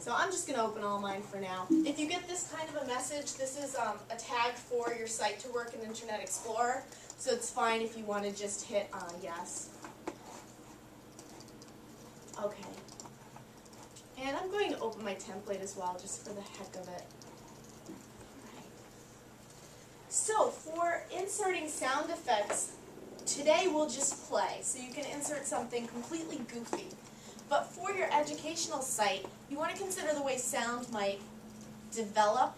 So I'm just going to open all mine for now. If you get this kind of a message, this is a tag for your site to work in Internet Explorer. So it's fine if you want to just hit yes. Okay. And I'm going to open my template as well, just for the heck of it. So for inserting sound effects, today we'll just play. So you can insert something completely goofy. But for your educational site, you want to consider the way sound might develop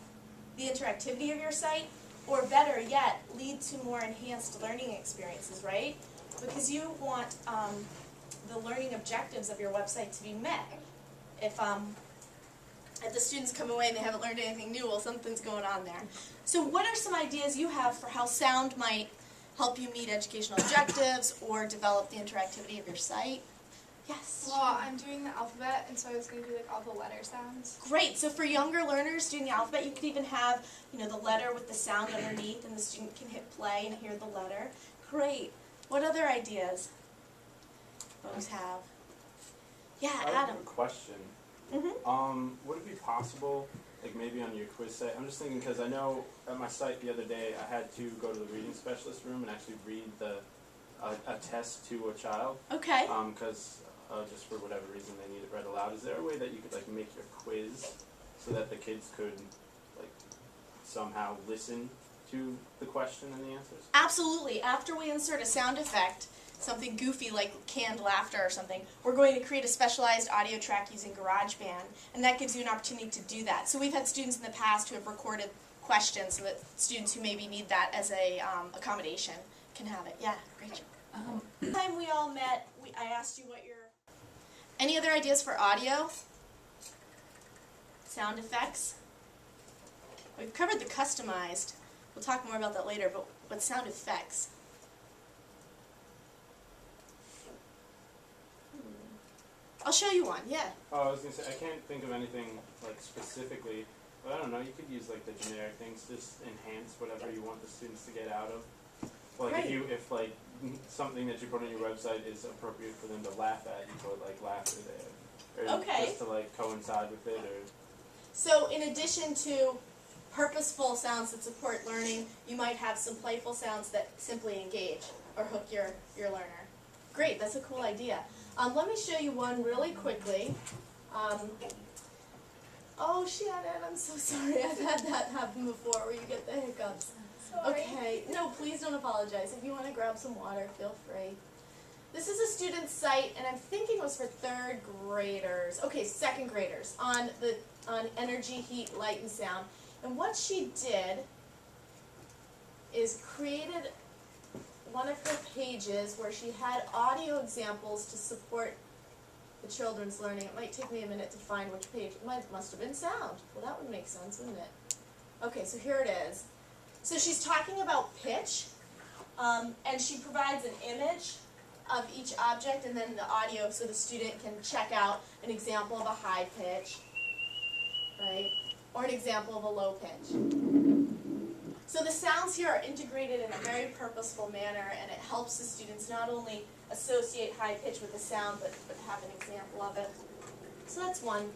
the interactivity of your site, or better yet, lead to more enhanced learning experiences, right? Because you want the learning objectives of your website to be met. If the students come away and they haven't learned anything new, well, something's going on there. So what are some ideas you have for how sound might help you meet educational objectives or develop the interactivity of your site? Yes? Well, I'm doing the alphabet, and so I was going to do like all the letter sounds. Great. So for younger learners doing the alphabet, you could even have, the letter with the sound underneath, and the student can hit play and hear the letter. Great. What other ideas folks have? Yeah, I Adam. have a question. Would it be possible, like maybe on your quiz site, I'm just thinking because I know at my site the other day I had to go to the reading specialist room and actually read a test to a child. Okay. Because just for whatever reason they need it read aloud. Is there a way that you could like make your quiz so that the kids could like somehow listen to the question and the answers? Absolutely. After we insert a sound effect, something goofy like canned laughter or something, we're going to create a specialized audio track using GarageBand, and that gives you an opportunity to do that. So we've had students in the past who have recorded questions so that students who maybe need that as a accommodation can have it. Yeah, great job. The time we all met, I asked you what your... Any other ideas for audio? Sound effects? We've covered the customized. We'll talk more about that later, but sound effects. I'll show you one, yeah. Oh, I was going to say, I can't think of anything like specifically, but I don't know, you could use like the generic things, just enhance whatever you want the students to get out of. Like Right. if like something that you put on your website is appropriate for them to laugh at, you put like laughter there. Or Okay. just to like coincide with it, or... So in addition to purposeful sounds that support learning, you might have some playful sounds that simply engage or hook your learner. Great, that's a cool idea. Let me show you one really quickly. Oh, Shannon, I'm so sorry. I've had that happen before where you get the hiccups. Sorry. Okay, no, please don't apologize. If you want to grab some water, feel free. This is a student's site, and I'm thinking it was for third graders. Okay, second graders on energy, heat, light, and sound. And what she did is created one of her pages where she had audio examples to support the children's learning. It might take me a minute to find which page. It must have been sound. Well, that would make sense, wouldn't it? Okay, so here it is. So she's talking about pitch, and she provides an image of each object and then the audio so the student can check out an example of a high pitch, right, or an example of a low pitch. So the sounds here are integrated in a very purposeful manner, and it helps the students not only associate high pitch with the sound, but have an example of it. So that's one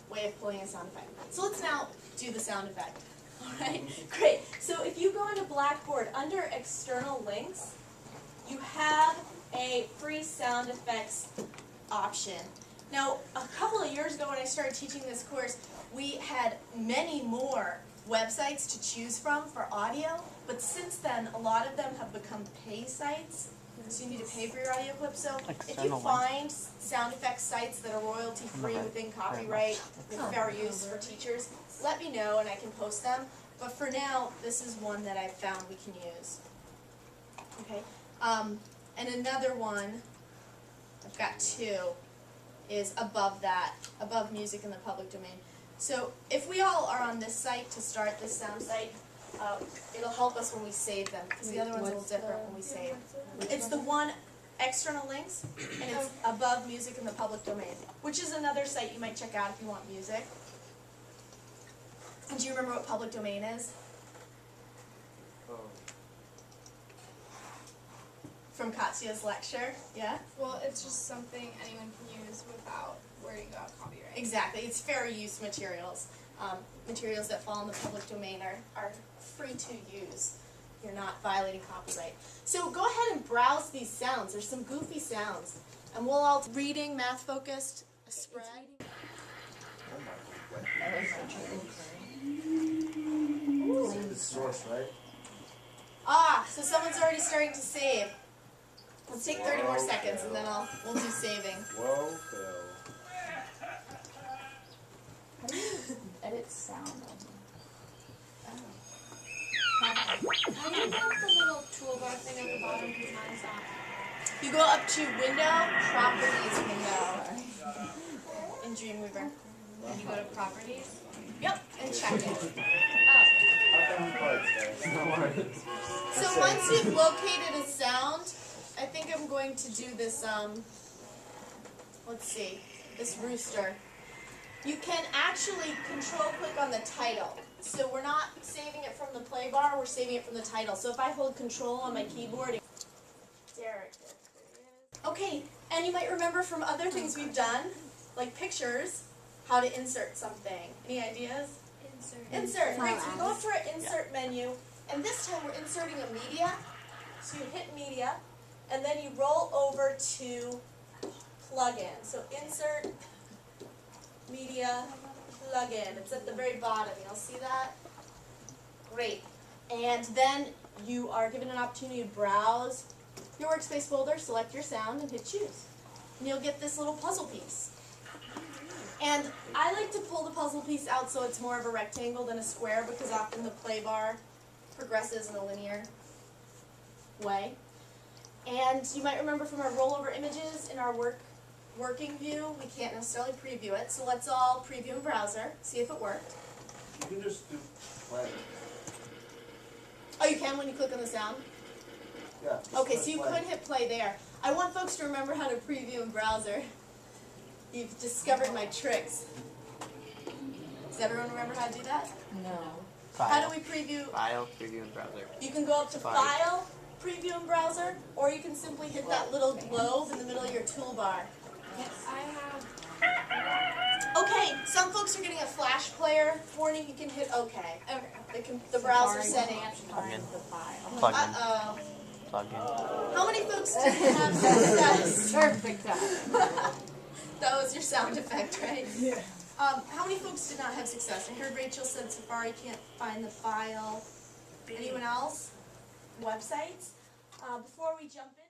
way of pulling a sound effect. So let's now do the sound effect. All right, great. So if you go into Blackboard, under external links, you have a free sound effects option. Now, a couple of years ago when I started teaching this course, we had many more websites to choose from for audio, but since then, a lot of them have become pay sites, so you need to pay for your audio clips. So if you find sound effects sites that are royalty-free within copyright with fair use for teachers, let me know and I can post them. But for now, this is one that I found we can use. Okay, and another one, I've got two, is above that, above music in the public domain. So if we all are on this site to start this sound site, it'll help us when we save them, because the other one's a little different when we save. It's the one external links, and it's above music in the public domain, which is another site you might check out if you want music. And do you remember what public domain is? Oh. From Katsuya's lecture, yeah? Well, it's just something anyone can use without worrying about copyright. Exactly, it's fair use materials. Materials that fall in the public domain are free to use. You're not violating copyright. So go ahead and browse these sounds. There's some goofy sounds. And we'll all reading, math focused, a spread. Save the source, right? Ah, so someone's already starting to save. Let's take 30 more seconds and then we'll do saving. Whoa, Phil. How do you edit sound on them? How do you get the little toolbar thing at the bottom? Because mine's not. You go up to Window, Properties Window in Dreamweaver. And you go to properties. Yep, and check it. How come parts, guys? No worries. So once you've located a sound, I think I'm going to do this, let's see, this rooster. You can actually control click on the title. So we're not saving it from the play bar, we're saving it from the title. So if I hold control on my keyboard, Derek. Okay, and you might remember from other things we've done, like pictures, how to insert something. Any ideas? Insert. Great. So we go up to our insert menu, and this time we're inserting a media. So you hit media, and then you roll over to plugin. So insert media plugin. It's at the very bottom. You'll see that? Great. And then you are given an opportunity to browse your workspace folder, select your sound, and hit choose. And you'll get this little puzzle piece. And I like to pull the puzzle piece out so it's more of a rectangle than a square because often the play bar progresses in a linear way. And you might remember from our rollover images in our working view, we can't necessarily preview it. So let's all preview in browser, see if it worked. You can just do play. Oh, you can when you click on the sound? Yeah. just Okay, press so you play. could hit play there. I want folks to remember how to preview in browser. You've discovered my tricks. Does everyone remember how to do that? No. How do we preview? File, preview, and browser. You can go up to File, Preview in Browser, or you can simply hit that little globe in the middle of your toolbar. I have. Okay, some folks are getting a Flash player warning. You can hit OK. Okay. The browser setting. Plug in. The file. Plug in. Uh-oh. Plug in. How many folks didn't have success? Perfect time. That was your sound effect, right? Yeah. How many folks did not have success? I heard Rachel said Safari can't find the file. Anyone else? Websites? Before we jump in.